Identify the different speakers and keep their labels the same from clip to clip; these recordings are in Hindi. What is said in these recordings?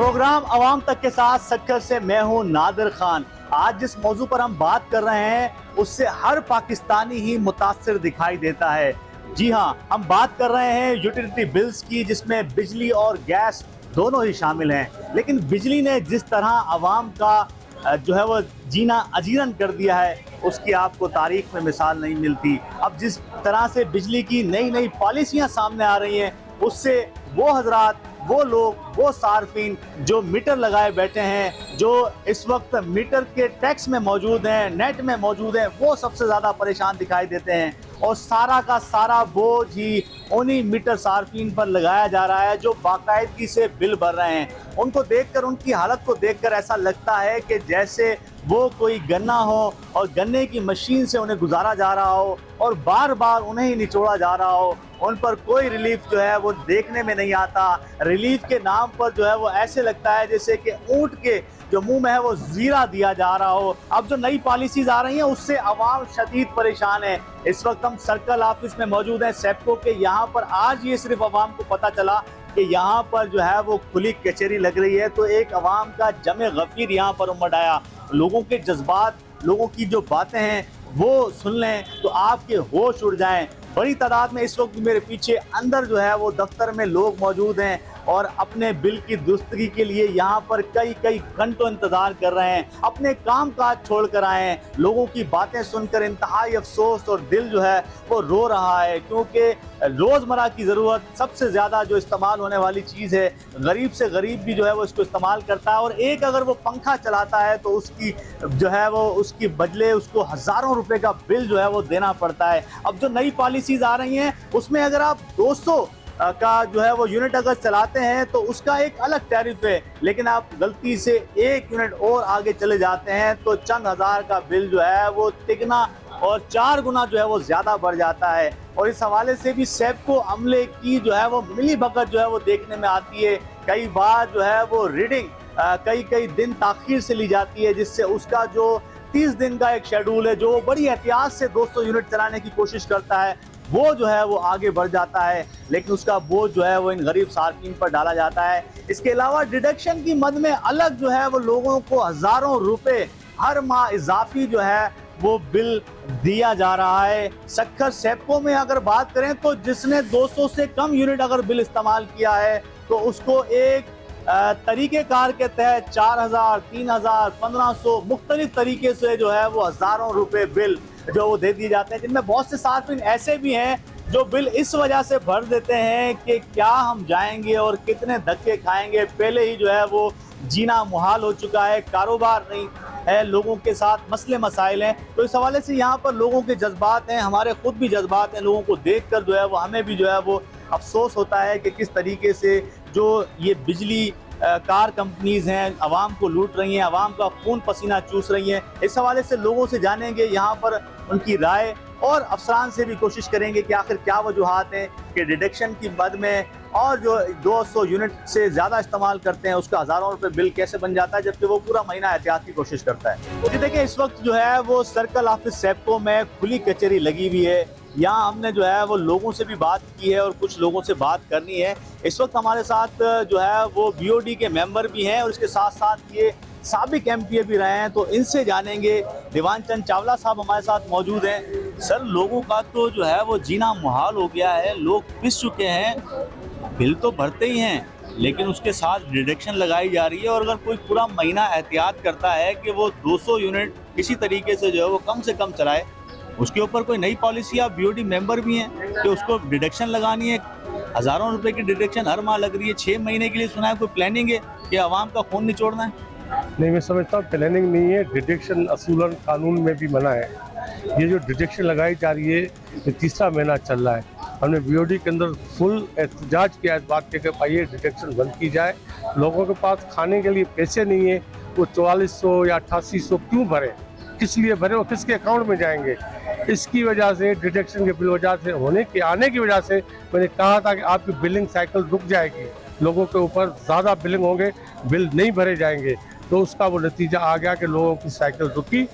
Speaker 1: प्रोग्राम अवाम तक के साथ सक्कर से मैं हूं नादिर खान। आज जिस मौजू पर हम बात कर रहे हैं उससे हर पाकिस्तानी ही मुतासिर दिखाई देता है। जी हां, हम बात कर रहे हैं यूटिलिटी बिल्स की, जिसमें बिजली और गैस दोनों ही शामिल हैं। लेकिन बिजली ने जिस तरह अवाम का जो है वो जीना अजीरन कर दिया है, उसकी आपको तारीख में मिसाल नहीं मिलती। अब जिस तरह से बिजली की नई नई पॉलिसियां सामने आ रही हैं, उससे वो हजरात, वो लोग, वो सार्फिन जो मीटर लगाए बैठे हैं, जो इस वक्त मीटर के टैक्स में मौजूद हैं, नेट में मौजूद हैं, वो सबसे ज़्यादा परेशान दिखाई देते हैं। और सारा का सारा बोझ ही उन्हीं मीटर सार्फिन पर लगाया जा रहा है जो बाकायदगी से बिल भर रहे हैं। उनको देखकर, उनकी हालत को देखकर ऐसा लगता है कि जैसे वो कोई गन्ना हो और गन्ने की मशीन से उन्हें गुजारा जा रहा हो और बार बार उन्हें ही निचोड़ा जा रहा हो। उन पर कोई रिलीफ जो है वो देखने में नहीं आता। रिलीफ के नाम पर जो है वो ऐसे लगता है जैसे कि ऊंट के जो मुंह में है वो जीरा दिया जा रहा हो। अब जो नई पॉलिसीज आ रही हैं उससे अवाम शदीद परेशान है। इस वक्त हम सर्कल ऑफिस में मौजूद हैं सेप्को के। यहाँ पर आज ये सिर्फ अवाम को पता चला कि यहाँ पर जो है वो खुली कचहरी लग रही है, तो एक अवाम का जमे गफीर यहाँ पर उमड़ आया। लोगों के जज्बात, लोगों की जो बातें हैं वो सुन लें तो आपके होश उड़ जाएं। बड़ी तादाद में इस वक्त मेरे पीछे अंदर जो है वो दफ्तर में लोग मौजूद हैं और अपने बिल की दुरुस्तगी के लिए यहाँ पर कई कई घंटों इंतजार कर रहे हैं। अपने काम काज छोड़ कर आए हैं। लोगों की बातें सुनकर इंतहाई अफसोस और दिल जो है वो रो रहा है, क्योंकि रोज़मर्रा की ज़रूरत सबसे ज़्यादा जो इस्तेमाल होने वाली चीज़ है, गरीब से गरीब भी जो है वो इसको इस्तेमाल करता है। और एक अगर वो पंखा चलाता है तो उसकी जो है वो उसकी बदले उसको हज़ारों रुपए का बिल जो है वो देना पड़ता है। अब जो नई पॉलिसीज़ आ रही हैं उसमें अगर आप 200 का जो है वो यूनिट अगर चलाते हैं तो उसका एक अलग टैरिफ है, लेकिन आप गलती से 1 यूनिट और आगे चले जाते हैं तो चंद हज़ार का बिल जो है वो तिगना और 4 गुना जो है वो ज़्यादा बढ़ जाता है। और इस हवाले से भी सेप्को अमले की जो है वो मिली भगत जो है वो देखने में आती है। कई बार जो है वो रीडिंग कई कई दिन ताख़ीर से ली जाती है, जिससे उसका जो 30 दिन का एक शेड्यूल है, जो बड़ी एहतियात से 200 यूनिट चलाने की कोशिश करता है, वो जो है वो आगे बढ़ जाता है। लेकिन उसका बोझ जो है वो इन गरीब सार्फिन पर डाला जाता है। इसके अलावा डिडक्शन की मद में अलग जो है वो लोगों को हज़ारों रुपए हर माह इजाफी जो है वो बिल दिया जा रहा है। सक्कर सेप्को में अगर बात करें तो जिसने 200 से कम यूनिट अगर बिल इस्तेमाल किया है तो उसको एक तरीक़ेकार के तहत 4000, 3000, 1500 मुख्तलिफ तरीके से जो है वो हज़ारों रुपए बिल जो वो दे दिए जाते हैं, जिनमें बहुत से सार्फिन ऐसे भी हैं जो बिल इस वजह से भर देते हैं कि क्या हम जाएंगे और कितने धक्के खाएंगे। पहले ही जो है वो जीना मुहाल हो चुका है, कारोबार नहीं है, लोगों के साथ मसले मसाइल हैं। तो इस हवाले से यहाँ पर लोगों के जज्बात हैं, हमारे खुद भी जज्बात हैं। लोगों को देख कर जो है वो हमें भी जो है वो अफसोस होता है कि किस तरीके से जो ये बिजली कार कंपनीज हैं आवाम को लूट रही हैं, आवाम का खून पसीना चूस रही हैं। इस हवाले से लोगों से जानेंगे यहाँ पर उनकी राय, और अफसरान से भी कोशिश करेंगे कि आखिर क्या वजूहात हैं कि डिडक्शन की मद में और जो 200 यूनिट से ज़्यादा इस्तेमाल करते हैं उसका हज़ारों रुपए बिल कैसे बन जाता है, जबकि वो पूरा महीना एहतियात की कोशिश करता है। जी देखिए, इस वक्त जो है वो सर्कल ऑफिस सेप्को में खुली कचहरी लगी हुई है। यहाँ हमने जो है वो लोगों से भी बात की है और कुछ लोगों से बात करनी है। इस वक्त हमारे साथ जो है वो BOD के मेंबर भी हैं और इसके साथ साथ ये साबिक MPA भी रहे हैं, तो इनसे जानेंगे। दीवान चंद चावला साहब हमारे साथ मौजूद हैं। सर, लोगों का तो जो है वो जीना मुहाल हो गया है, लोग पिस चुके हैं। बिल तो भरते ही हैं लेकिन उसके साथ डिडक्शन लगाई जा रही है, और अगर कोई पूरा महीना एहतियात करता है कि वो 200 यूनिट किसी तरीके से जो है वो कम से कम चलाए, उसके ऊपर कोई नई पॉलिसी, आप BOD मेंबर भी हैं कि उसको डिडक्शन लगानी है। हज़ारों रुपए की डिडक्शन हर माह लग रही है। 6 महीने के लिए सुना है। कोई प्लानिंग है कि आवाम का खून निचोड़ना है?
Speaker 2: नहीं, मैं समझता हूँ प्लानिंग नहीं है। डिडक्शन असूलन कानून में भी मना है। ये जो डिडक्शन लगाई जा रही है ये तीसरा महीना चल रहा है। हमने BOD के अंदर फुल एहतजाज किया इस बात के कि भाई डिडक्शन बंद की जाए। लोगों के पास खाने के लिए पैसे नहीं है, वो 4400 या 8800 क्यों भरे, किस लिए भरे और किसके अकाउंट में जाएंगे? इसकी वजह से डिडक्शन के बिल वजह से आने की वजह से मैंने कहा था कि आपकी बिलिंग साइकिल रुक जाएगी, लोगों के ऊपर ज़्यादा बिलिंग होंगे, बिल नहीं भरे जाएंगे। तो उसका वो नतीजा आ गया कि लोगों की साइकिल रुकी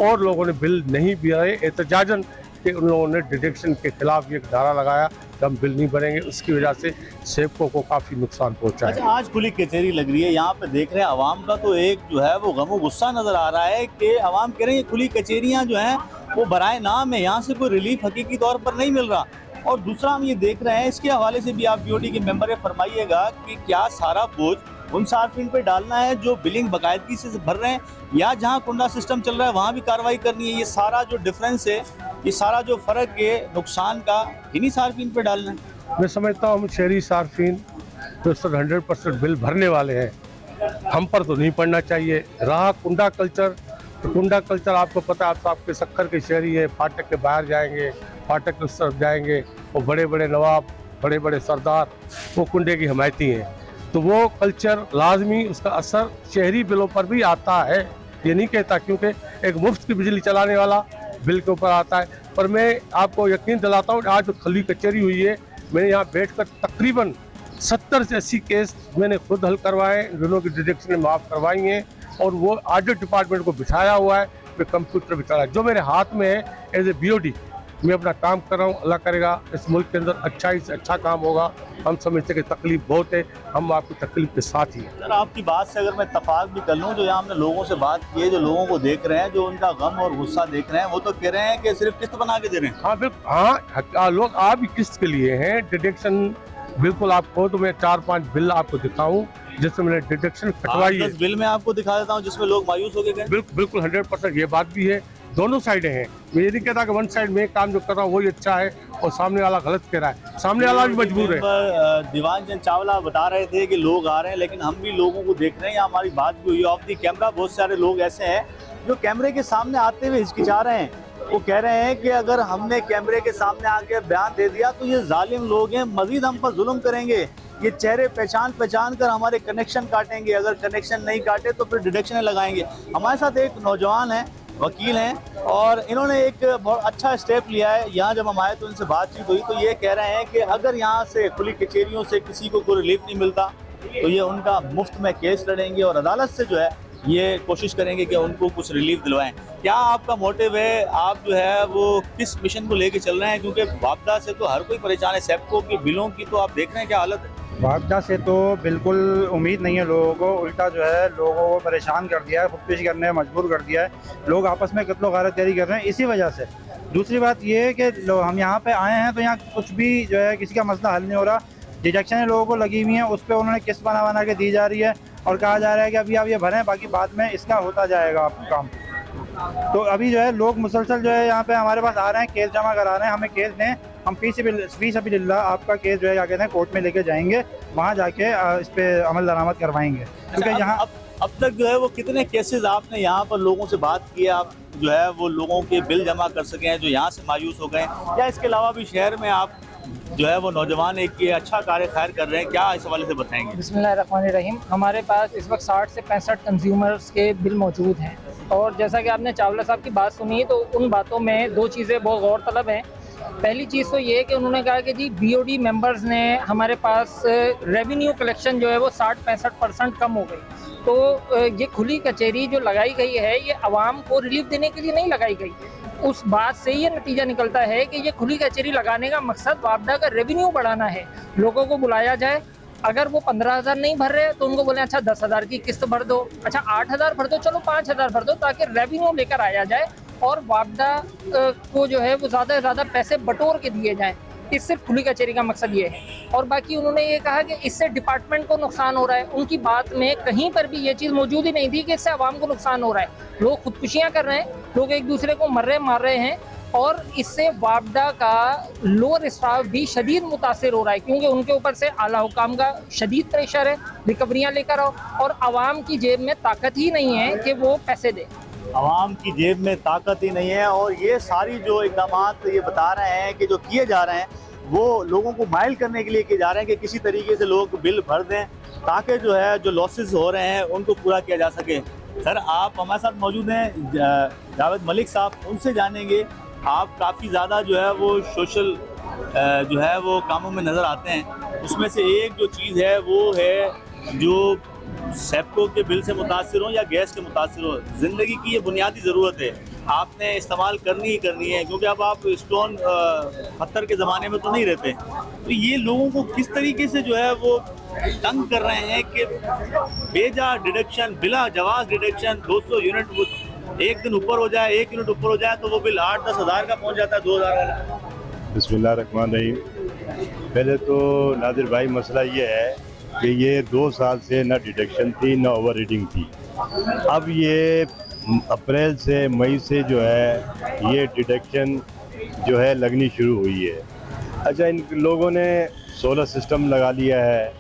Speaker 2: और लोगों ने बिल नहीं भरे। एहतजाजन कि उन लोगों ने डिडक्शन के खिलाफ ये धारा लगाया कि हम बिल नहीं भरेंगे, उसकी वजह से सेवकों को काफ़ी नुकसान पहुंचा है।
Speaker 1: अच्छा, आज खुली कचहरी लग रही है, यहाँ पे देख रहे हैं आवाम का तो एक जो है वो गम गुस्सा नजर आ रहा है कि आवाम कह रहे हैं ये खुली कचहरियाँ जो हैं वो बराए नाम है, यहाँ से कोई रिलीफ हकीकी तौर पर नहीं मिल रहा। और दूसरा हम ये देख रहे हैं, इसके हवाले से भी आप बीओडी के मेंबर है, फरमाइएगा कि क्या सारा बोझ उन सार्फिन पे डालना है जो बिलिंग बाकायदगी से भर रहे हैं, या जहाँ कुंडा सिस्टम चल रहा है वहाँ भी कार्रवाई करनी है? ये सारा जो डिफरेंस है, ये सारा जो फ़र्क है नुकसान का, इन्हीं सार्फिन पे डालना है।
Speaker 2: मैं समझता हूँ हम शहरी सार्फिन जो 100% बिल भरने वाले हैं, हम पर तो नहीं पड़ना चाहिए। रहा कुंडा कल्चर, तो कुंडा कल्चर आपको पता है, आप तो आपके सक्खर के शहरी है, फाटक के बाहर जाएंगे, फाटक के उस तरफ जाएंगे, वो बड़े बड़े नवाब, बड़े बड़े सरदार वो कुंडे की हमायती हैं, तो वो कल्चर लाजमी उसका असर शहरी बिलों पर भी आता है। ये नहीं कहता, क्योंकि एक मुफ्त की बिजली चलाने वाला बिल के ऊपर आता है। पर मैं आपको यकीन दिलाता हूँ, आज जो खुली कचहरी हुई है, मैंने यहाँ बैठकर तकरीबन 70 से 80 केस मैंने खुद हल करवाए, बिलों की डिडक्शन माफ़ करवाई हैं, और वो ऑडिट डिपार्टमेंट को बिठाया हुआ है, मैं कंप्यूटर बिठा रहा है, जो मेरे हाथ में है। एज ए बीओडी मैं अपना काम कर रहा हूँ, अल्लाह करेगा इस मुल्क के अंदर अच्छा ही से अच्छा काम होगा। हम समझते हैं कि तकलीफ बहुत है, हम आपकी तकलीफ के साथ ही हैं।
Speaker 1: सर, आपकी बात से अगर मैं इत्तफाक भी कर लूँ, जो यहाँ हमने लोगों से बात की है, जो लोगों को देख रहे हैं, जो उनका गम और गुस्सा देख रहे हैं, वो तो कह रहे हैं कि सिर्फ किस्त बना के दे रहे हैं।
Speaker 2: हाँ बिल्कुल, हाँ लोग आ भी किस्त के लिए हैं। डिडक्शन बिल्कुल आपको तो मैं 4-5 बिल आपको दिखाऊं जिसमें मैंने डिडक्शन कटवाई है।
Speaker 1: 10 बिल में आपको दिखा देता हूँ जिसमें लोग मायूस हो गए।
Speaker 2: बिल्कुल 100% ये बात भी है, दोनों साइडें हैं। मैं ये नहीं कहता कि वन साइड में काम जो कर रहा हूँ वही अच्छा है और सामने वाला गलत कह रहा है, सामने वाला भी मजबूर है।
Speaker 1: दीवान चंद चावला बता रहे थे कि लोग आ रहे हैं, लेकिन हम भी लोगों को देख रहे हैं, यहाँ हमारी बात भी हुई ऑफ दी कैमरा, बहुत सारे लोग ऐसे हैं जो कैमरे के सामने आते हुए हिचकिचा रहे हैं। वो कह रहे हैं कि अगर हमने कैमरे के सामने आके बयान दे दिया तो ये जालिम लोग हैं, मजीद हम पर जुल्म करेंगे, ये चेहरे पहचान कर हमारे कनेक्शन काटेंगे, अगर कनेक्शन नहीं काटे तो फिर डिडक्शन लगाएंगे। हमारे साथ एक नौजवान है, वकील हैं, और इन्होंने एक बहुत अच्छा स्टेप लिया है। यहाँ जब हम आए तो इनसे बातचीत हुई तो ये कह रहे हैं कि अगर यहाँ से खुली कचहरियों से किसी को कोई रिलीफ नहीं मिलता तो ये उनका मुफ्त में केस लड़ेंगे और अदालत से जो है ये कोशिश करेंगे कि उनको कुछ रिलीफ दिलवाएं। क्या आपका मोटिव है, आप जो है वो किस मिशन को लेके चल रहे हैं? क्योंकि वापदा से तो हर कोई परेशान है, सेप्को की बिलों की तो आप देख रहे हैं क्या हालत है।
Speaker 3: वापदा से तो बिल्कुल उम्मीद नहीं है लोगों को, उल्टा जो है लोगों को परेशान कर दिया है, खुदकुशी करने में मजबूर कर दिया है। लोग आपस में कत्लो गारत जारी कर रहे हैं इसी वजह से। दूसरी बात ये है कि हम यहाँ पे आए हैं तो यहाँ कुछ भी जो है किसी का मसला हल नहीं हो रहा। डिडक्शन लोगों को लगी हुई है, उस पर उन्होंने किस्त बना के दी जा रही है और कहा जा रहा है कि अभी आप ये भरें, बाकी बाद में इसका होता जाएगा आपका काम। तो अभी जो है लोग मुसलसल जो है यहाँ पे हमारे पास आ रहे हैं, केस जमा करा रहे हैं, हमें केस दें, हम फीस अबिल्लाह आपका केस जो है क्या कहते हैं कोर्ट में लेके जाएंगे, वहाँ जाके इस पे अमल दरामद करवाएंगे। क्योंकि यहाँ
Speaker 1: अब तक जो है वो कितने केसेस आपने यहाँ पर लोगों से बात की है, आप जो है वो लोगों के बिल जमा कर सके हैं जो यहाँ से मायूस हो गए, या इसके अलावा भी शहर में आप जो है वो नौजवान एक ये अच्छा कार्य खैर कर रहे हैं, क्या इस हवाले से बताएंगे?
Speaker 4: बिस्मिल्लाहिर्रहमानिर्रहीम। हमारे पास इस वक्त 60 से 65 कंज्यूमर्स के बिल मौजूद हैं, और जैसा कि आपने चावला साहब की बात सुनी तो उन बातों में दो चीज़ें बहुत गौर तलब हैं। पहली चीज़ तो ये है कि उन्होंने कहा कि जी बीओडी मेंबर्स ने हमारे पास रेवेन्यू कलेक्शन जो है वो 60-65% कम हो गई। तो ये खुली कचहरी जो लगाई गई है ये आवाम को रिलीफ देने के लिए नहीं लगाई गई। उस बात से ये नतीजा निकलता है कि ये खुली कचहरी लगाने का मकसद वापदा का रेवेन्यू बढ़ाना है। लोगों को बुलाया जाए, अगर वो 15,000 नहीं भर रहे तो उनको बोले अच्छा 10,000 की किस्त भर दो, अच्छा 8,000 भर दो, चलो 5,000 भर दो, ताकि रेवेन्यू लेकर आया जाए और वापदा को जो है वो ज़्यादा से ज़्यादा पैसे बटोर के दिए जाएँ। इस सिर्फ खुली कचहरी का मकसद ये है। और बाकी उन्होंने ये कहा कि इससे डिपार्टमेंट को नुकसान हो रहा है। उनकी बात में कहीं पर भी ये चीज़ मौजूद ही नहीं थी कि इससे आवाम को नुकसान हो रहा है। लोग खुदकुशियाँ कर रहे हैं, लोग एक दूसरे को मार रहे हैं, और इससे वापदा का लोअर स्टाफ भी शदीद मुतासिर हो रहा है, क्योंकि उनके ऊपर से आला हुकाम का शदीद प्रेशर है, रिकवरियाँ लेकर आओ, और आवाम की जेब में ताकत ही नहीं है कि वो पैसे दे।
Speaker 1: आवाम की जेब में ताकत ही नहीं है, और ये सारी जो इक़दामात ये बता रहे हैं कि जो किए जा रहे हैं वो लोगों को माइल करने के लिए किए जा रहे हैं कि किसी तरीके से लोग बिल भर दें ताकि जो है जो लॉसेस हो रहे हैं उनको पूरा किया जा सके। सर, आप हमारे साथ मौजूद हैं जावेद मलिक साहब, उनसे जानेंगे। आप काफ़ी ज़्यादा जो है वो सोशल जो है वो कामों में नज़र आते हैं, उसमें से एक जो चीज़ है वो है जो सेप्को के बिल से मुतासिर हो या गैस के मुतासिर हो, ज़िंदगी की ये बुनियादी ज़रूरत है। आपने इस्तेमाल करनी ही करनी है, क्योंकि अब आप स्टोन पत्थर के ज़माने में तो नहीं रहते। तो ये लोगों को किस तरीके से जो है वो तंग कर रहे हैं कि बेजा डिडक्शन, बिला जवाज डिडक्शन 200 यूनिट, वो एक दिन ऊपर हो जाए, 1 यूनिट ऊपर हो जाए तो वो बिल 8-10 हज़ार का पहुंच जाता है, 2000 वाला।
Speaker 5: बिस्मिल्लाहिर्रहमानिर्रहीम। पहले तो नादिर भाई मसला ये है कि ये 2 साल से ना डिडक्शन थी ना ओवर रीडिंग थी। अब ये अप्रैल से मई से जो है ये डिडक्शन जो है लगनी शुरू हुई है। अच्छा, इन लोगों ने सोलर सिस्टम लगा लिया है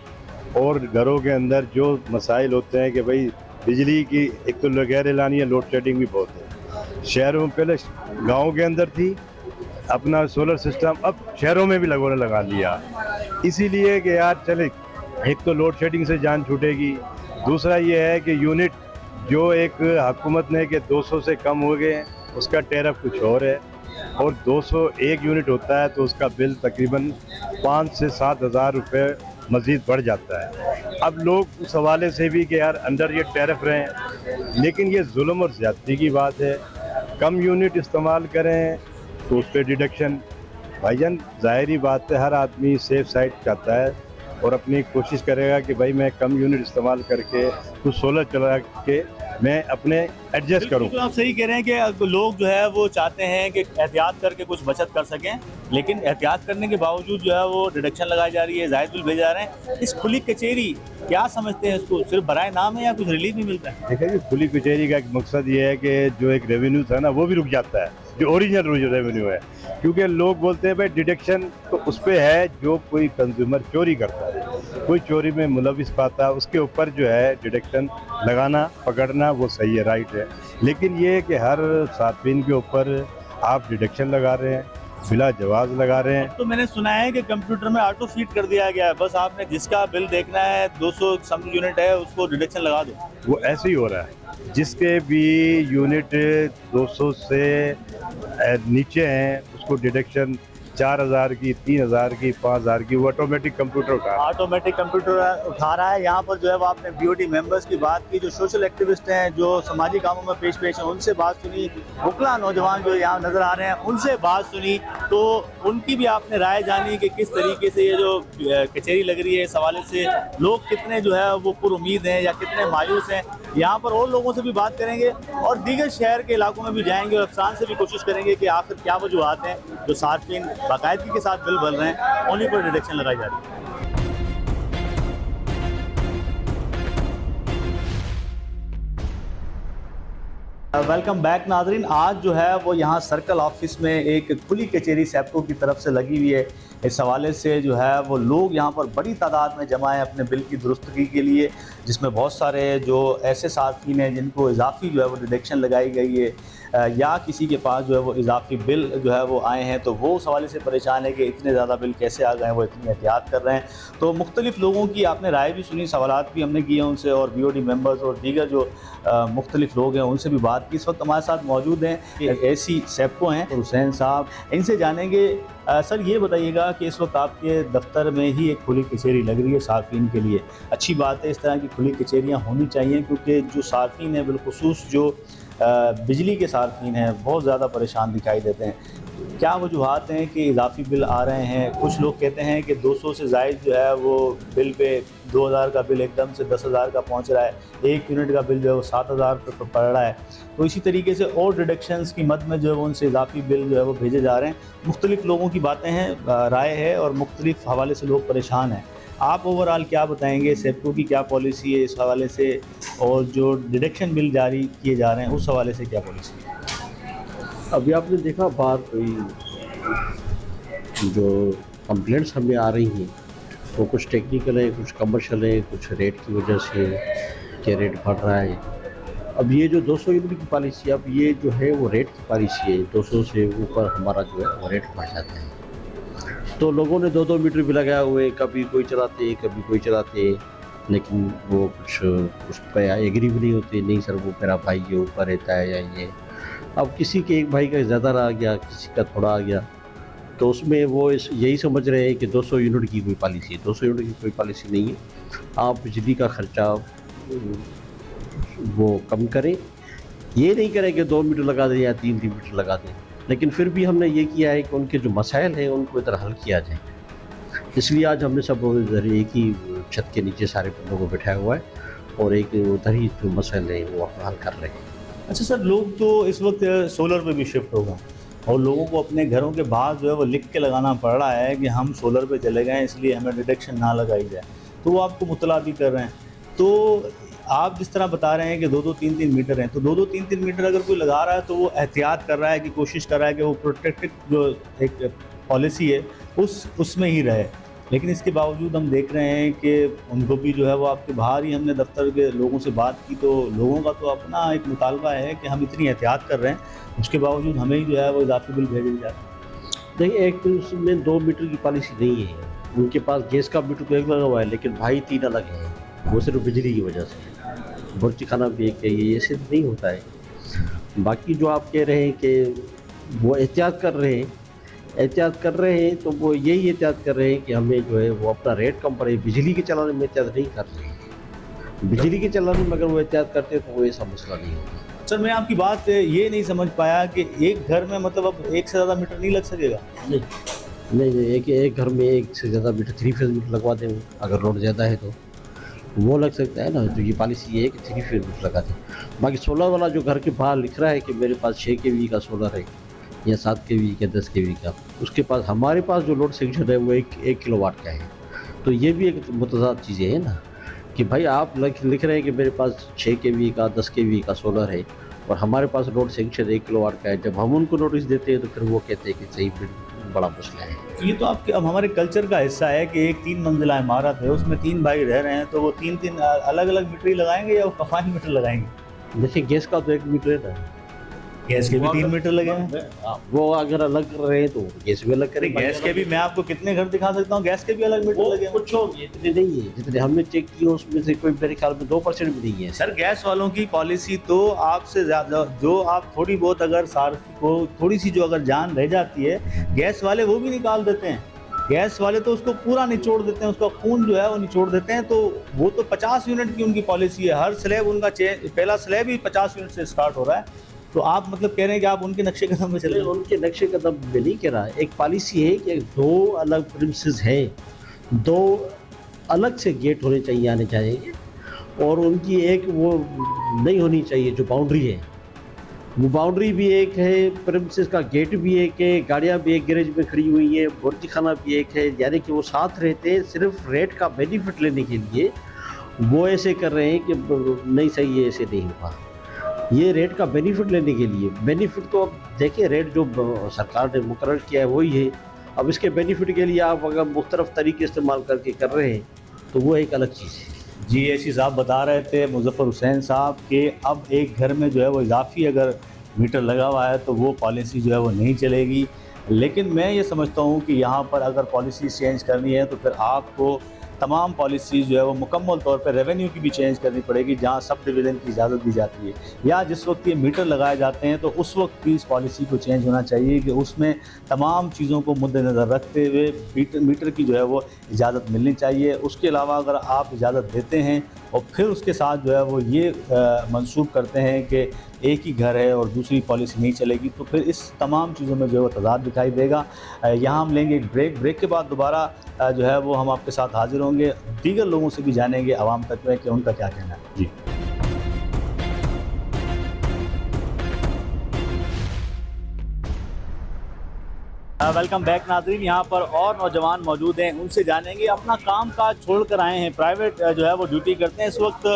Speaker 5: और घरों के अंदर जो मसाइल होते हैं कि भाई बिजली की एक तो वगैरह लानी है, लोड शेडिंग भी बहुत है। शहरों में पहले गाँव के अंदर थी अपना सोलर सिस्टम, अब शहरों में भी लोगों ने लगा लिया, इसीलिए कि यार चले एक तो लोड शेडिंग से जान छूटेगी, दूसरा ये है कि यूनिट जो एक हुकूमत ने कि 200 से कम हो गए उसका टैरिफ कुछ और है, और 201 यूनिट होता है तो उसका बिल तकरीबन 5 से 7 हज़ार रुपये मज़ीद बढ़ जाता है। अब लोग उस हवाले से भी कि यार अंडर ये टैरिफ रहें, लेकिन ये जुल्म और ज़्यादती की बात है। कम यूनिट इस्तेमाल करें तो उस पर डिडक्शन, भाईजान ज़ाहिरी बात है, हर आदमी सेफ साइड चाहता है और अपनी कोशिश करेगा कि भाई मैं कम यूनिट इस्तेमाल करके कुछ सोलर चला के मैं अपने एडजस्ट करूं।
Speaker 1: तो आप सही कह रहे हैं कि लोग जो है वो चाहते हैं कि एहतियात करके कुछ बचत कर सकें, लेकिन एहतियात करने के बावजूद जो है वो डिडक्शन लगाई जा रही है, जायद बिल भेजे जा रहे हैं। इस खुली कचहरी क्या समझते हैं इसको, सिर्फ बराए नाम है या कुछ रिलीफ भी मिलता है?
Speaker 5: देखिए जी, खुली कचहरी का एक मकसद ये है कि जो एक रेवेन्यू था ना वो भी रुक जाता है, जो ओरिजिनल रेवेन्यू है, क्योंकि लोग बोलते हैं भाई डिडक्शन तो उस पर है जो कोई कंज्यूमर चोरी करता है, कोई चोरी में मुलविस पाता है, उसके ऊपर जो है डिडक्शन लगाना पकड़ना वो सही है, राइट है। लेकिन ये कि हर सार्फिन के ऊपर आप डिडक्शन लगा रहे हैं, बिला जवाज लगा रहे हैं।
Speaker 1: तो मैंने सुना है कि कंप्यूटर में ऑटो फीड कर दिया गया है, बस आपने जिसका बिल देखना है 200 समथिंग यूनिट है उसको डिडक्शन लगा दो।
Speaker 5: वो ऐसे ही हो रहा है, जिसके भी यूनिट 200 से नीचे हैं उसको डिडक्शन 4000 की, 3000 की, 5000 की, वो ऑटोमेटिक कंप्यूटर
Speaker 1: उठा रहा है। यहाँ पर जो है वो आपने बीओडी मेंबर्स की बात की, जो सोशल एक्टिविस्ट हैं, जो समाजी कामों में पेश हैं, उनसे बात सुनी, बुकला नौजवान जो यहाँ नज़र आ रहे हैं उनसे बात सुनी, तो उनकी भी आपने राय जानी कि किस तरीके से ये जो कचहरी लग रही है इस हवाले से लोग कितने जो है वो पुरुमीद हैं या कितने मायूस हैं। यहाँ पर और लोगों से भी बात करेंगे और दीगर शहर के इलाकों में भी जाएंगे और अफसान से भी कोशिश करेंगे कि आखिर क्या वजूहत हैं जो सार्फिन बाकायदगी के साथ बिल भर रहे हैं, उन्हीं पर डिडक्शन लगाई जा रही है। वेलकम बैक नाजरीन। आज जो है वो यहाँ सर्कल ऑफिस में एक खुली कचहरी सेप्को की तरफ से लगी हुई है। इस हवाले से जो है वो लोग यहाँ पर बड़ी तादाद में जमा है अपने बिल की दुरुस्तगी के लिए, जिसमें बहुत सारे जो ऐसे सार्फिन हैं जिनको इजाफी जो है वो डिडक्शन लगाई गई है या किसी के पास जो है वो इजाफी बिल जो है वो आए हैं, तो वो उस हवाले से परेशान है कि इतने ज़्यादा बिल कैसे आ गए हैं, वो इतनी एहतियात कर रहे हैं। तो मुख्तलिफ़ लोगों की आपने राय भी सुनी, सवालात भी हमने किए उनसे, और बीओडी मेंबर्स और दीगर जो मुख्तलिफ लोग हैं उनसे भी बात की। इस वक्त हमारे साथ मौजूद हैं ऐसी सेप्को हैं हुसैन साहब, इनसे जानेंगे। सर ये बताइएगा कि इस वक्त आपके दफ्तर में ही एक खुली कचहरी लग रही है सार्फिन के लिए, अच्छी बात है, इस तरह की खुली कचहरियाँ होनी चाहिए, क्योंकि जो सार्फिन है बिलखुसूस जो बिजली के सार्फिन हैं बहुत ज़्यादा परेशान दिखाई देते हैं। क्या वजूहत हैं कि इजाफी बिल आ रहे हैं? कुछ लोग कहते हैं कि 200 से ज़ायद जो है वो बिल पे 2000 का बिल एकदम से 10,000 का पहुंच रहा है, 1 यूनिट का बिल जो है वो 7,000 पर पड़ रहा है। तो इसी तरीके से और डिडक्शंस की मद में जो है वो उनसे इजाफी बिल जो है वो भेजे जा रहे हैं। मुख्तलिफ़ लोगों की बातें हैं, राय है और मुख्तलिफ़ हवाले से लोग परेशान हैं। आप ओवरऑल क्या बताएंगे, सेप्को की क्या पॉलिसी है इस हवाले से, और जो डिडक्शन बिल जारी किए जा रहे हैं उस हवाले से क्या पॉलिसी है?
Speaker 6: अभी आपने देखा बात कोई जो कंप्लेंट्स हमें आ रही हैं वो कुछ टेक्निकल है, कुछ कमर्शियल है, कुछ रेट की वजह से कि रेट बढ़ रहा है। अब ये जो 200 यूनिट की पॉलिसी, अब ये जो है वो रेट की पॉलिसी है, 200 से ऊपर हमारा जो है वो रेट बढ़ जाता है। तो लोगों ने 2-2 मीटर भी लगाए हुए, कभी कोई चलाते कभी कोई चलाते, लेकिन वो कुछ उस पर एग्री भी नहीं होते, नहीं सर वो मेरा भाई ये ऊपर रहता है या ये। अब किसी के एक भाई का ज़्यादा आ गया, किसी का थोड़ा आ गया, तो उसमें वो यही समझ रहे हैं कि 200 यूनिट की कोई पॉलिसी है। 200 यूनिट की कोई पॉलिसी नहीं है। आप बिजली का ख़र्चा वो कम करें ये नहीं करें कि 2 मीटर लगा दें या 3 मीटर लगा दें, लेकिन फिर भी हमने ये किया है कि उनके जो मसाइल हैं उनको इधर हल किया जाए। इसलिए आज हमने सब इधर एक ही छत के नीचे सारे बंदों को बिठाया हुआ है और एक उधर ही जो मसाइल हैं वो हल कर रहे हैं।
Speaker 1: अच्छा सर, लोग तो इस वक्त सोलर पे भी शिफ्ट होगा और लोगों को अपने घरों के बाहर जो है वो लिख के लगाना पड़ रहा है कि हम सोलर पे चले गए इसलिए हमें डिटेक्शन ना लगाई जाए, तो वो आपको मुतला भी कर रहे हैं। तो आप जिस तरह बता रहे हैं कि 2-2, 3-3 मीटर हैं, तो 2-2, 3-3 मीटर अगर कोई लगा रहा है तो वो एहतियात कर रहा है कि कोशिश कर रहा है कि वो प्रोटेक्टेड जो एक पॉलिसी है उसमें ही रहे। लेकिन इसके बावजूद हम देख रहे हैं कि उनको भी जो है वो आपके बाहर ही, हमने दफ्तर के लोगों से बात की तो लोगों का तो अपना एक मुतालबा है कि हम इतनी एहतियात कर रहे हैं, उसके बावजूद हमें ही जो है वो इजाफी बिल भेजे जाते हैं।
Speaker 6: देखिए, एक तो उसमें 2 मीटर की पॉलिसी नहीं है, उनके पास गैस का मीटर तो एक लगा हुआ है लेकिन भाई 3 अलग हैं, वो सिर्फ बिजली की वजह से। बुर्ज खाना भी एक है, ये सिर्फ नहीं होता है। बाकी जो आप कह रहे हैं कि वो एहतियात कर रहे हैं तो वो यही एहतियात कर रहे हैं कि हमें जो है वो अपना रेट कम पड़े। बिजली के चलाने में एहतियात नहीं कर रहे हैं, बिजली के चलाने में अगर वो एहतियात करते तो वो ऐसा मसला नहीं होता।
Speaker 1: सर, मैं आपकी बात ये नहीं समझ पाया कि एक घर में मतलब अब एक से ज़्यादा मीटर नहीं लग सकेगा?
Speaker 6: नहीं, एक घर में एक से ज़्यादा मीटर 3 फेज मीटर लगवा दें, अगर लोड ज़्यादा है तो वो लग सकता है ना। तो ये पॉलिसी ये है कि 3 फेज मीटर लगा दें। बाकी सोलर वाला जो घर के बाहर लिख रहा है कि मेरे पास 6 kV का सोलर है या 7 kV या 10 kV का, उसके पास, हमारे पास जो लोड सेक्शन है वो 1 किलोवाट का है। तो ये भी एक मुतज़ाद चीज़ें हैं ना कि भाई आप लिख रहे हैं कि मेरे पास 6 kV का 10 kV का सोलर है और हमारे पास लोड सेक्शन 1 किलोवाट का है। जब हम उनको नोटिस देते हैं तो फिर वो कहते हैं कि सही बड़ा मसला है।
Speaker 1: ये तो आपके अब हमारे कल्चर का हिस्सा है कि एक 3 मंजिला इमारत है, उसमें 3 भाई रह रहे हैं, तो वो 3-3 अलग अलग मीटर ही लगाएंगे या वो 5 मीटर लगाएंगे?
Speaker 6: देखिए, गैस का तो 1 मीटर है ना,
Speaker 1: गैस के भी 3 मीटर लगे हैं।
Speaker 6: वो अगर अलग कर रहे हैं तो गैस भी अलग करें।
Speaker 1: गैस के भी मैं आपको कितने घर दिखा सकता हूँ, गैस के भी अलग मीटर लगे हैं।
Speaker 6: कुछ होंगे, इतने नहीं है जितने हमने चेक किए उसमें से कोई मेरे ख्याल में 2% भी नहीं है।
Speaker 1: सर, गैस वालों की पॉलिसी तो आपसे ज़्यादा, जो आप थोड़ी बहुत अगर सार्फ को थोड़ी सी जो अगर जान रह जाती है, गैस वाले वो भी निकाल देते हैं। गैस वाले तो उसको पूरा निचोड़ देते हैं, उसका खून जो है वो निचोड़ देते हैं। तो वो तो 50 यूनिट की उनकी पॉलिसी है, हर स्लैब उनका पहला स्लैब ही 50 यूनिट से स्टार्ट हो रहा है। तो आप मतलब कह रहे हैं कि आप उनके नक्शे कदम में चले?
Speaker 6: उनके नक्शे कदम में नहीं कह रहा है। एक पॉलिसी है कि 2 अलग प्रिमिसेस हैं, 2 अलग से गेट होने चाहिए, आने चाहिए, और उनकी एक वो नहीं होनी चाहिए जो बाउंड्री है, वो बाउंड्री भी एक है, प्रिमिसेस का गेट भी एक है, गाड़ियाँ भी एक गैरेज में खड़ी हुई हैं, बुर्ज खाना भी एक है। यानी कि वो साथ रहते हैं, सिर्फ रेट का बेनिफिट लेने के लिए वो ऐसे कर रहे हैं कि नहीं सही है, ऐसे नहीं हुआ। ये रेट का बेनिफिट लेने के लिए, बेनिफिट तो अब देखिए, रेट जो सरकार ने मुकर्रर किया है वही है। अब इसके बेनिफिट के लिए आप अगर मुख्तलिफ तरीके इस्तेमाल करके कर रहे हैं तो वो एक अलग चीज़ है।
Speaker 1: जी, ऐसी साहब बता रहे थे, मुजफ्फर हुसैन साहब, कि अब एक घर में जो है वो इजाफी अगर मीटर लगा हुआ है तो वो पॉलिसी जो है वो नहीं चलेगी। लेकिन मैं ये समझता हूँ कि यहाँ पर अगर पॉलिसी चेंज करनी है तो फिर आपको तमाम पॉलिसीज़ जो है वो मुकम्मल तौर पर रेवेन्यू की भी चेंज करनी पड़ेगी, जहाँ सब डिवीज़न की इजाज़त दी जाती है, या जिस वक्त ये मीटर लगाए जाते हैं तो उस वक्त भी इस पॉलिसी को चेंज होना चाहिए कि उसमें तमाम चीज़ों को मद्देनज़र रखते हुए मीटर की जो है वो इजाज़त मिलनी चाहिए। उसके अलावा अगर आप इजाज़त देते हैं और फिर उसके साथ जो है वो ये मंसूब करते हैं कि एक ही घर है और दूसरी पॉलिसी नहीं चलेगी, तो फिर इस तमाम चीज़ों में जो है वो तज़ाद दिखाई देगा। यहाँ हम लेंगे एक ब्रेक के बाद दोबारा जो है वो हम आपके साथ हाजिर होंगे, दीगर लोगों से भी जानेंगे आवाम तक में कि उनका क्या कहना है। जी, वेलकम बैक नाज़रीन। यहाँ पर और नौजवान मौजूद हैं, उनसे जानेंगे, अपना काम काज छोड़ कर आए हैं, प्राइवेट जो है वो ड्यूटी करते हैं। इस वक्त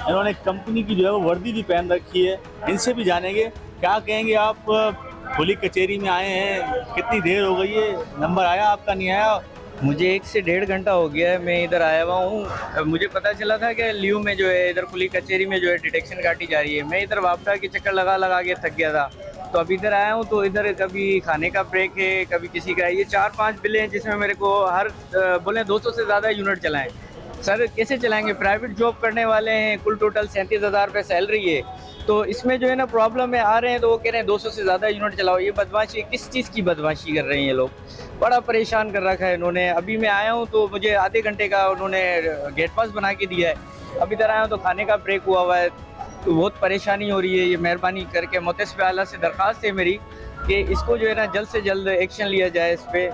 Speaker 1: इन्होंने कंपनी की जो है वो वर्दी भी पहन रखी है, इनसे भी जानेंगे क्या कहेंगे। आप पुलिस कचहरी में आए हैं, कितनी देर हो गई है, नंबर आया आपका, नहीं आया?
Speaker 7: मुझे 1 से 1.5 घंटा हो गया है, मैं इधर आया हुआ हूँ। मुझे पता चला था कि ल्यू में जो है इधर पुलिस कचहरी में जो है डिटेक्शन काटी जा रही है। मैं इधर वापटा के चक्कर लगा के थक गया था, तो अब इधर आया हूँ। तो इधर कभी खाने का ब्रेक है, कभी किसी का, ये 4-5 बिलें हैं जिसमें मेरे को हर बोले 200 से ज़्यादा यूनिट चलाएं। सर कैसे चलाएंगे, प्राइवेट जॉब करने वाले हैं, कुल टोटल 37,000 रुपये सैलरी है। तो इसमें जो है ना प्रॉब्लम है, आ रहे हैं तो वो कह रहे हैं 200 से ज़्यादा यूनिट चलाओ। ये बदमाशी, किस चीज़ की बदमाशी कर रहे हैं ये लोग, बड़ा परेशान कर रखा है इन्होंने। अभी मैं आया हूँ तो मुझे आधे घंटे का उन्होंने गेट पास बना के दिया है। अब इधर आया हूँ तो खाने का ब्रेक हुआ है, तो बहुत परेशानी हो रही है। ये मेहरबानी करके मुतसिफ़ आला से दरख्वास्त है मेरी कि इसको जो है ना जल्द से जल्द एक्शन लिया जाए इस पे।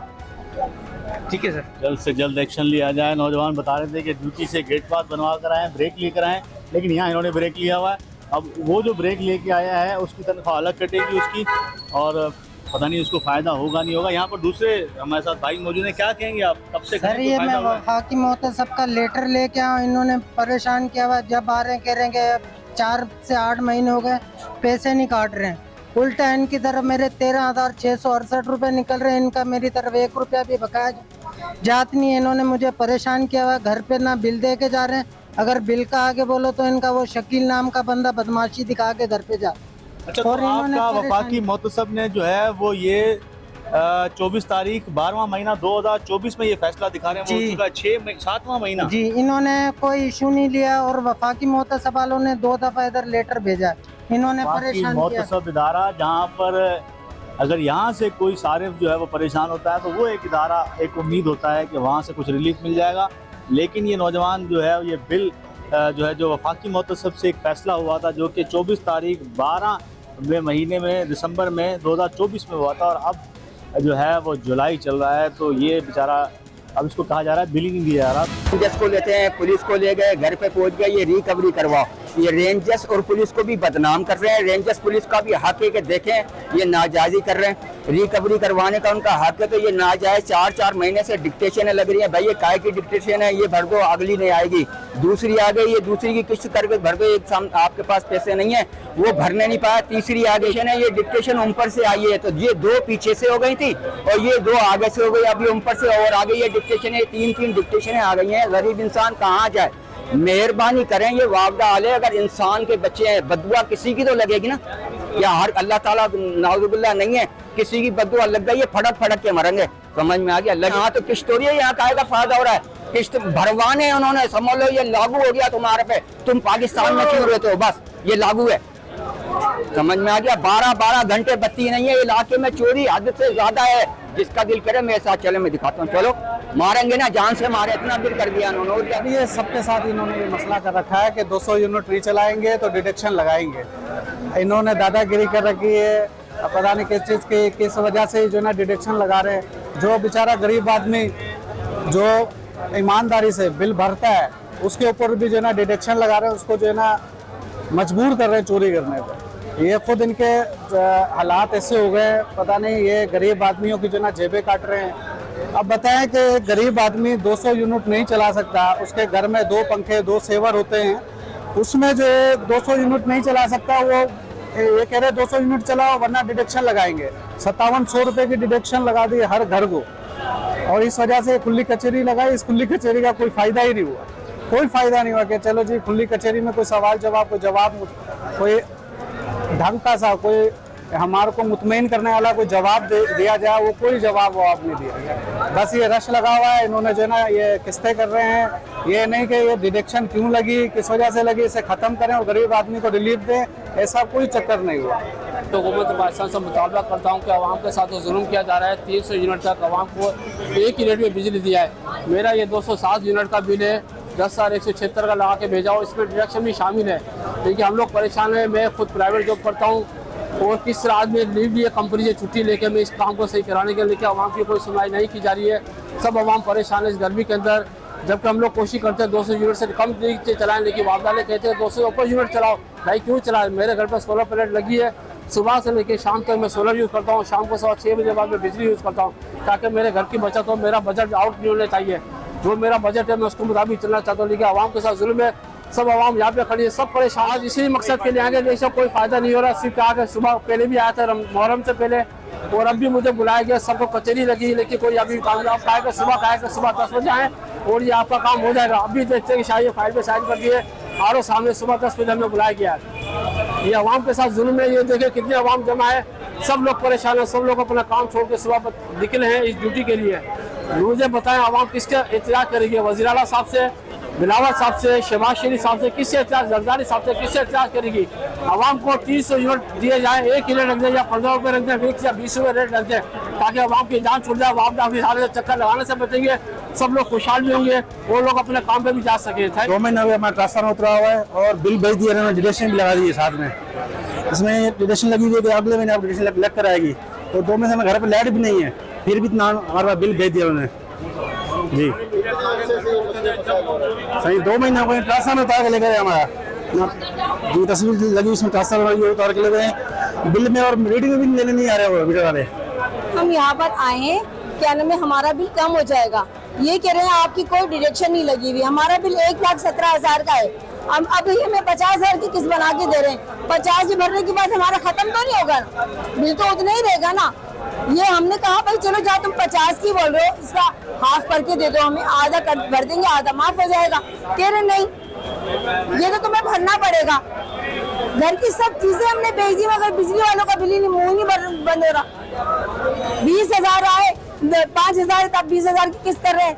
Speaker 7: ठीक है सर,
Speaker 1: जल्द से जल्द एक्शन लिया जाए। नौजवान बता रहे थे कि ड्यूटी से गेट पास बनवा कर आए, ब्रेक लेकर आए, लेकिन यहाँ इन्होंने ब्रेक लिया हुआ है। अब वो जो ब्रेक लेके आया है उसकी तनख्वाह अलग कटेगी उसकी, और पता नहीं उसको फ़ायदा होगा नहीं होगा। यहाँ पर दूसरे हमारे साथ भाई मौजूद हैं, क्या कहेंगे आप? कब से
Speaker 8: सर ये मैं वफाकी मोहतसब का लेटर लेके आया, इन्होंने परेशान किया हुआ। जब आ रहे हैं कह रहे हैं कि 4 से 8 महीने हो गए पैसे नहीं काट रहे हैं। उल्टा इनकी तरफ मेरे 13,668 रुपये निकल रहे हैं, इनका मेरी तरफ 1 रुपया भी बकाया जात नहीं है। इन्होंने मुझे परेशान किया हुआ, घर पे ना बिल दे के जा रहे हैं। अगर बिल का आगे बोलो तो इनका वो शकील नाम का बंदा बदमाशी दिखा के घर पे जा।
Speaker 1: अच्छा,
Speaker 8: और
Speaker 1: तो
Speaker 8: इन्होंने
Speaker 1: आपका
Speaker 8: परेशान-
Speaker 1: वफाकी मोहतसब ने जो है वो ये 24 तारीख 12वां महीना 2024 में ये फैसला दिखा रहे हैं,
Speaker 8: जी।
Speaker 1: हो चुका 7वां महीना।
Speaker 8: जी, इन्होंने कोई इशू नहीं लिया और वफाकी मोहतसब वालों ने 2 दफा इधर लेटर भेजा है। इन्होंने
Speaker 1: वफाकी
Speaker 8: परेशान किया।
Speaker 1: मोहतसब इदारा, जहाँ पर अगर यहाँ से कोई सारिफ जो है वो परेशान होता है तो वो एक इदारा, एक उम्मीद होता है कि वहाँ से कुछ रिलीफ मिल जाएगा। लेकिन ये नौजवान जो है ये बिल जो है जो वफाकी मोहतसब से एक फ़ैसला हुआ था जो कि 24 तारीख 12वें महीने में दिसंबर में 2024 में हुआ था, और अब जो है वो जुलाई चल रहा है, तो ये बेचारा अब इसको कहा जा रहा है बिल ही नहीं दिया जा रहा।
Speaker 9: रेंजर्स को लेते हैं, पुलिस को ले गए, घर पे पहुंच गए, ये रिकवरी करवाओ। ये रेंजर्स और पुलिस को भी बदनाम कर रहे हैं। रेंजर्स पुलिस का भी हक है कि देखें ये नाजायजी कर रहे हैं, रिकवरी करवाने का उनका हक है। तो ये नाजायज 4-4 महीने से डिक्टेशन लग रही है। भाई ये काय की डिक्टेशन है, ये भर दो, अगली नहीं आएगी, दूसरी आ गई, ये दूसरी की किस्त करके भर दो। एक आपके पास पैसे नहीं है वो भरने नहीं पाया, तीसरी आ गई है। ये डिक्टेशन ऊपर से आई है, तो ये 2 पीछे से हो गई थी और ये 2 आगे से हो गई, अभी ऊपर से और आ गई है डिक्टेशन। ये 3-3 डिक्टेशन आ गई हैं। गरीब इंसान कहाँ जाए? मेहरबानी करें, ये वापदा आले। अगर इंसान के बच्चे हैं, बदुआ किसी की तो लगेगी ना, या हर अल्लाह ताला नाउजुबिल्लाह नहीं है, किसी की बदुआ लग गई है, फड़क फड़क के मरेंगे। समझ में आ गया? लग यहाँ तो किस्त हो रही है, यहाँ काय का फायदा हो रहा है? किस्त भरवाने उन्होंने, समझ लो ये लागू हो गया तुम्हारे पे। तुम पाकिस्तान में क्यों रहते हो? बस ये लागू है, समझ में आ गया? 12-12 घंटे बत्ती नहीं है इलाके में, चोरी हद से ज्यादा है। जिसका दिल करे मेरे साथ चले, मैं दिखाता हूँ। चलो, मारेंगे ना, जान से मारे, इतना बिल कर दिया उन्होंने।
Speaker 3: अभी ये सबके साथ इन्होंने ये मसला कर रखा है कि 200 यूनिट रीचलाएंगे तो डिडक्शन लगाएंगे। इन्होंने दादागिरी कर रखी है, पता नहीं किस चीज़ की, किस वजह से जो है ना डिडक्शन लगा रहे हैं। जो बेचारा गरीब आदमी जो ईमानदारी से बिल भरता है उसके ऊपर भी जो है ना डिडक्शन लगा रहे हैं, उसको जो है ना मजबूर कर रहे हैं चोरी करने पर। ये खुद इनके हालात ऐसे हो गए, पता नहीं, ये गरीब आदमियों की जो ना जेबें काट रहे हैं। अब बताएं कि गरीब आदमी 200 यूनिट नहीं चला सकता, उसके घर में 2 पंखे 2 सेवर होते हैं, उसमें जो 200 यूनिट नहीं चला सकता, वो ये कह रहे 200 यूनिट चलाओ वरना डिडक्शन लगाएंगे। 5700 रुपये की डिडक्शन लगा दी हर घर को, और इस वजह से खुली कचहरी लगाई। इस खुली कचहरी का कोई फायदा ही नहीं हुआ, कोई फायदा नहीं हुआ कि चलो जी खुली कचहरी में कोई सवाल जवाब, कोई ढंग का सा, कोई हमारे को मुतमईन करने वाला कोई जवाब दिया जाए, वो कोई जवाब नहीं दिया। बस ये रश लगा हुआ है, इन्होंने जो है ना ये किस्तें कर रहे हैं। ये नहीं कि ये डिडक्शन क्यों लगी, किस वजह से लगी, इसे ख़त्म करें और गरीब आदमी को रिलीफ दें, ऐसा कोई चक्कर नहीं हुआ।
Speaker 10: तो हुकूमत पाकिस्तान से मुतालबा करता हूँ कि आवाम के साथ तो जुल्म किया जा रहा है। 300 यूनिट तक आवाम को एक ही रेट में बिजली दिया है। मेरा ये 207 यूनिट का बिल है, 10,176 का लगा के भेजा हो, इसमें डिडक्शन भी शामिल है। क्योंकि हम लोग परेशान हैं। मैं खुद प्राइवेट जॉब करता हूँ और किस तरह आदमी लीव लिए कंपनी से छुट्टी लेके मैं इस काम को सही कराने के लिए, आवाम की कोई सुनवाई नहीं की जा रही है। सब आवाम परेशान है इस गर्मी के अंदर, जबकि हम लोग कोशिश करते हैं 200 यूनिट से कम चलाएं, लेकिन वापदाले कहते हैं 200 ऊपर यूनिट चलाओ। भाई क्यों चलाए? मेरे घर पर सोलर प्लेट लगी है, सुबह से लेकर शाम तक मैं सोलर यूज़ करता हूँ। शाम को 6 बजे बाद मैं बिजली यूज़ करता हूँ ताकि मेरे घर की बचत हो। मेरा बजट आउट नहीं होना चाहिए, जो मेरा बजट है मैं उसके मुताबिक चलना चाहता हूँ। लेकिन आवाम के साथ जुल्म है, सब आवाम यहाँ पे खड़ी है, सब परेशान। आज इसी मकसद के लिए आगे जैसे कोई फायदा नहीं हो रहा। सिर्फ आगे सुबह पहले भी आया था मुहर्रम से पहले, और अब भी मुझे बुलाया गया, सबको कचहरी लगी, लेकिन कोई अभी कामयाब खाएगा। सुबह 10 बजे आए और ये आपका काम हो जाएगा। अभी देखते हैं कि शायद फाइल पे साइन कर दिए और सामने सुबह 10 बजे हमें बुलाया गया। ये आवाम के साथ जुल्म है। ये देखे कितने आवाम जमा है, सब लोग परेशान है, सब लोग अपना काम छोड़ के सुबह निकले हैं इस ड्यूटी के लिए। मुझे बताएं आवाम किसका एहतजाज करेगी? वज़ीर आला साहब से बिलावल साहब से, शहबाज शरीफ साहब से किससे एहतजाज, जरदारी साहब से किससे एहतजाज करेगी। आवाम को 300 यूनिट दिए जाए, 1 यूनिट रख दे या 15 रुपये रख दे, 20 या 20 रुपये रेट रख दे, ताकि आवाम की जान छूट जाए, आवाम अपनी हालत चक्कर लगाने से बचेंगे, सब लोग खुशहाल भी होंगे, वो लोग अपने काम पे भी जा सके।
Speaker 3: 2 महीने हुए हमारा ट्रांसफार्मर उतरा हुआ है और बिल भेज दिया उन्होंने, डिडक्शन भी लगा दी है साथ में। इसमें डिडक्शन लगी हुई है कि अगले महीने आप डिडक्शन लग कर आएगी, और 2 महीने में घर पर लाइट भी नहीं है, फिर भी इतना हमारे पास बिल भेज दिया उन्होंने जी। सही 2 महीने हो गए, ट्रांसफार्मर उतार के ले गए हमारा जी, तस्वीर लगी उसमें ट्रांसफार्मर उतार के ले गए, बिल में और रीडिंग में भी लेने नहीं आ रहे वो मीटर वाले।
Speaker 11: हम यहाँ पर आए हैं, क्या नाम है, हमारा बिल कम हो जाएगा, ये कह रहे हैं आपकी कोई डिडक्शन नहीं लगी हुई। हमारा बिल 1,17,000 का है, हम अभी हमें 50,000 की किस्त बना के दे रहे हैं। 50 भरने के बाद हमारा खत्म तो नहीं होगा, बिल तो उतना ही रहेगा ना। ये हमने कहा भाई चलो जहाँ तुम 50 की बोल रहे हो, इसका हाफ करके दे दो, हमें आधा भर देंगे, आधा माफ हो जाएगा। कह रहे नहीं, ये तो तुम्हें भरना पड़ेगा। घर की सब चीजें हमने भेज दी, मगर बिजली वालों का बिल ही नहीं, मुँह नहीं बंद हो रहा। 20,000 आए, 5,000 तब 20,000 की किस्त कर रहे हैं,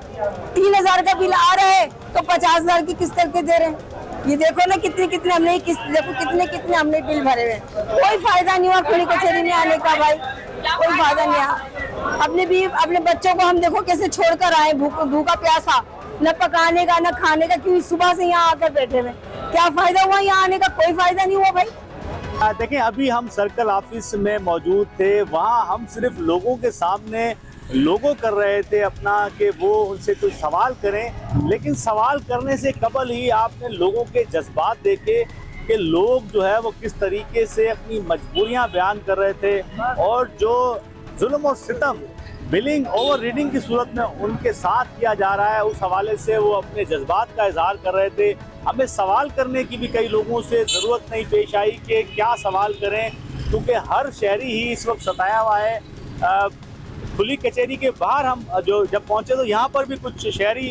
Speaker 11: 3,000 का बिल आ रहा है तो 50,000 की किस्त करके दे रहे हैं। ये देखो ना कितने हमने किस्त, देखो कितने हमने बिल भरे हुए, कोई फायदा नहीं हुआ खुली कचहरी में आने का भाई, कोई फायदा नहीं हुआ। अपने बच्चों को हम देखो कैसे छोड़कर आए, भूखा प्यासा, न पकाने का न खाने का, क्यों सुबह से यहाँ आकर बैठे हुए, क्या फायदा हुआ यहाँ आने का, कोई फायदा नहीं हुआ भाई।
Speaker 1: देखें, अभी हम सर्कल ऑफिस में मौजूद थे, वहाँ हम सिर्फ लोगों के सामने लोगों कर रहे थे अपना कि वो उनसे कुछ सवाल करें, लेकिन सवाल करने से कबल ही आपने लोगों के जज्बात देखे कि लोग जो है वो किस तरीके से अपनी मजबूरियां बयान कर रहे थे, और जो जुल्म और सितम बिलिंग ओवर रीडिंग की सूरत में उनके साथ किया जा रहा है, उस हवाले से वो अपने जज्बात का इजहार कर रहे थे। हमें सवाल करने की भी कई लोगों से ज़रूरत नहीं पेश आई कि क्या सवाल करें, क्योंकि हर शहरी ही इस वक्त सताया हुआ है। खुली कचहरी के बाहर हम जब पहुंचे तो यहाँ पर भी कुछ शहरी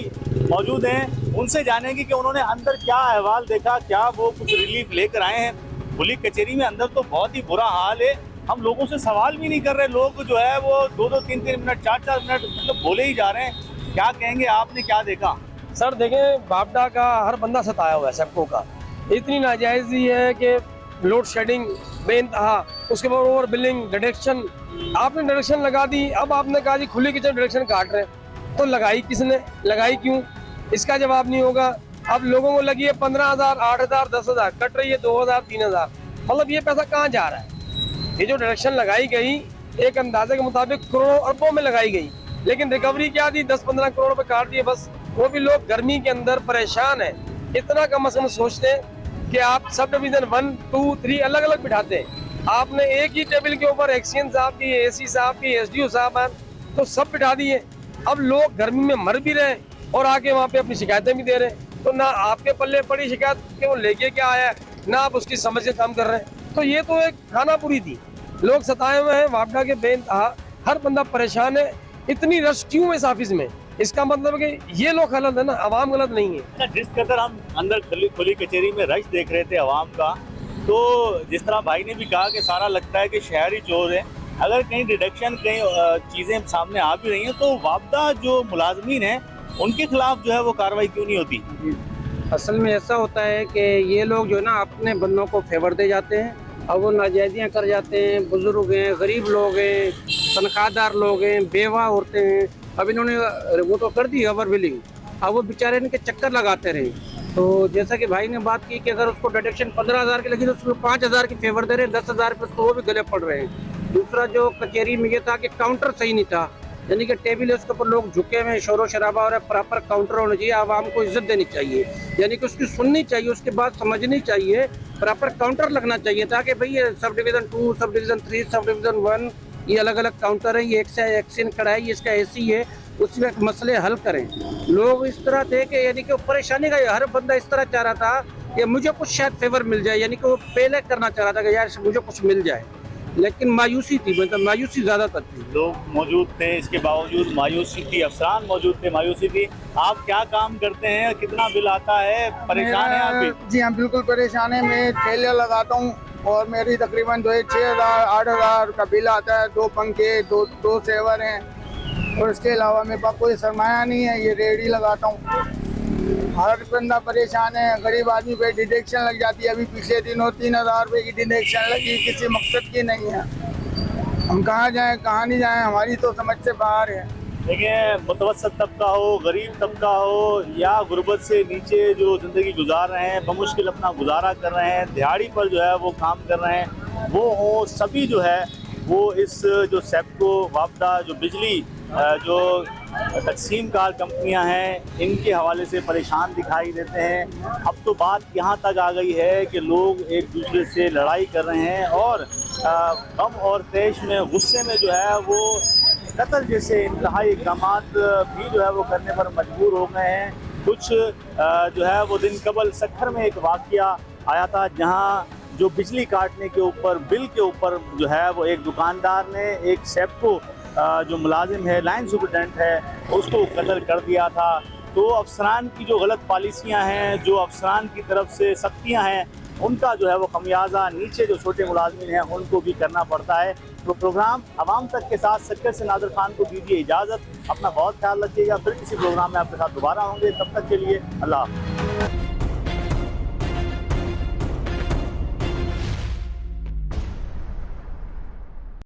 Speaker 1: मौजूद हैं, उनसे जानेंगे कि उन्होंने अंदर क्या अहवाल देखा, क्या वो कुछ रिलीफ लेकर आए हैं। खुली कचहरी में अंदर तो बहुत ही बुरा हाल है, हम लोगों से सवाल भी नहीं कर रहे, लोग जो है वो 2-2, 3-3 मिनट, 4-4 मिनट मतलब बोले ही जा रहे हैं। क्या कहेंगे, आपने क्या देखा?
Speaker 12: सर देखें, बापडा का हर बंदा सताया हुआ है सबको का, इतनी नाजायजी है कि लोड शेडिंग बेइंतहा, उसके बाद ओवर बिलिंग, डिडक्शन, आपने डिडक्शन लगा दी, अब आपने कहा जी खुली किचन डिडक्शन काट रहे हैं, तो लगाई किसने, लगाई क्यों, इसका जवाब नहीं होगा। अब लोगों को लगी है 15,000, 8,000, 10,000 कट रही है, 2,000, 3,000, मतलब ये पैसा कहाँ जा रहा है। ये जो डिडक्शन लगाई गई एक अंदाजे के मुताबिक करोड़ों अरबों में लगाई गई, लेकिन रिकवरी क्या दी, 10-15 करोड़ रुपए काट दिए बस। वो भी लोग गर्मी के अंदर परेशान है, इतना कम अज कम सोचते हैं कि आप सब डिवीजन 1, 2, 3 अलग अलग बिठाते हैं, आपने एक ही टेबल के ऊपर एक्सीएन साहब की, एसी साहब की, एसडीओ साहब हैं, तो सब बिठा दिए। अब लोग गर्मी में मर भी रहे और आके वहाँ पे अपनी शिकायतें भी दे रहे हैं, तो ना आपके पल्ले पड़ी शिकायत कि वो लेके क्या आया, ना आप उसकी समझ के काम कर रहे हैं। तो ये तो एक खानापुरी थी, लोग सताए हुए हैं, वापडा के बेइंतहा हर बंदा परेशान है। इतनी रश क्यों है इस ऑफिस में, इसका मतलब है कि ये लोग गलत है ना, आवाम गलत नहीं है।
Speaker 1: जिस कदर हम अंदर खुली कचहरी में रश देख रहे थे आवाम का, तो जिस तरह भाई ने भी कहा कि सारा लगता है कि शहरी चोर है, अगर कहीं डिडक्शन, कहीं चीज़ें सामने आ भी रही हैं, तो वापडा जो मुलाजमीन हैं उनके खिलाफ जो है वो कार्रवाई क्यों नहीं होती?
Speaker 13: असल में ऐसा होता है कि ये लोग जो है ना अपने बंदों को फेवर दे जाते हैं, अब वो नाजायजियाँ कर जाते हैं, बुजुर्ग हैं, गरीब लोग हैं, तनख्वाहदार लोग हैं, बेवा औरतें हैं। अब इन्होंने वो तो कर दी ओवर बिलिंग, अब वो बेचारे इनके चक्कर लगाते रहे। तो जैसा कि भाई ने बात की कि अगर उसको डिडक्शन 15,000 की लगी तो उसको 5,000 की फेवर दे रहे हैं, 10,000 पे उसको वो भी गले पड़ रहे हैं। दूसरा जो कचहरी में ये था कि काउंटर सही नहीं था, यानी कि टेबल है उसके ऊपर लोग झुके हुए हैं, शोर शराबा और प्रॉपर काउंटर होना चाहिए, आवाम को इज्जत देनी चाहिए, यानी कि उसकी सुननी चाहिए, उसके बाद समझनी चाहिए, प्रॉपर काउंटर लगना चाहिए, ताकि भाई ये sub division 2, sub division 3, sub division 1 ये अलग अलग काउंटर है, ये एक्शन खड़ा है, ये इसका एसी है, उसमें मसले हल करें। लोग इस तरह थे कि यानी कि परेशानी का हर बंदा इस तरह चाह रहा था कि मुझे कुछ शायद फेवर मिल जाए, यानी कि वो पहले करना चाह रहा था कि यार मुझे कुछ मिल जाए, लेकिन मायूसी थी, मतलब मायूसी ज़्यादातर थी।
Speaker 1: लोग मौजूद थे, इसके बावजूद मायूसी थी, अफसरान मौजूद थे, मायूसी थी। आप क्या काम करते हैं, कितना बिल आता है, परेशान है आप भी?
Speaker 14: जी हाँ, बिल्कुल परेशान है। मैं ठेले लगाता हूँ और मेरी तकरीबन 6,000 8,000 का बिल आता है, 2 पंखे, दो सेवर हैं, और इसके अलावा मेरे पास कोई सरमाया नहीं है, ये रेडी लगाता हूँ। हर बंदा परेशान है, गरीब आदमी पे डिडक्शन लग जाती है। अभी पिछले दिनों 3000 रुपये की डिडक्शन लगी, किसी मकसद की नहीं है। हम कहाँ जाएं कहाँ नहीं जाएं, हमारी तो समझ से बाहर है।
Speaker 1: देखिए, मुतवसत तबका हो, गरीब तबका हो या गुर्बत से नीचे जो ज़िंदगी गुजार रहे हैं, बमुश्किल अपना गुजारा कर रहे हैं, दिहाड़ी पर जो है वो काम कर रहे हैं, वो हो सभी जो है वो इस जो सेप्को वापडा जो बिजली जो तकसीम कार कंपनियां हैं इनके हवाले से परेशान दिखाई देते हैं। अब तो बात यहाँ तक आ गई है कि लोग एक दूसरे से लड़ाई कर रहे हैं और गम और तैश में गुस्से में जो है वो कत्ल जैसे इंतहाई इक़दाम भी जो है वो करने पर मजबूर हो गए हैं। कुछ जो है वो दिन कबल सक्खर में एक वाक़या आया था जहाँ जो बिजली काटने के ऊपर बिल के ऊपर जो है वो एक दुकानदार ने एक सेप्को जो मुलाजिम है, लाइन सुपरटेंडेंट है, उसको कत्ल कर दिया था। तो अफसरान की जो गलत पॉलिसियां हैं, जो अफसरान की तरफ से सख्तियां हैं, उनका जो है वो खमियाजा नीचे जो छोटे मुलाजिम हैं उनको भी करना पड़ता है। तो प्रोग्राम आवाम तक के साथ सक्कर से नादिर खान को दीजिए इजाज़त। अपना बहुत ख्याल रखिएगा, फिर किसी प्रोग्राम में आपके साथ दोबारा होंगे। तब तक के लिए अल्लाह हाफ़िज़।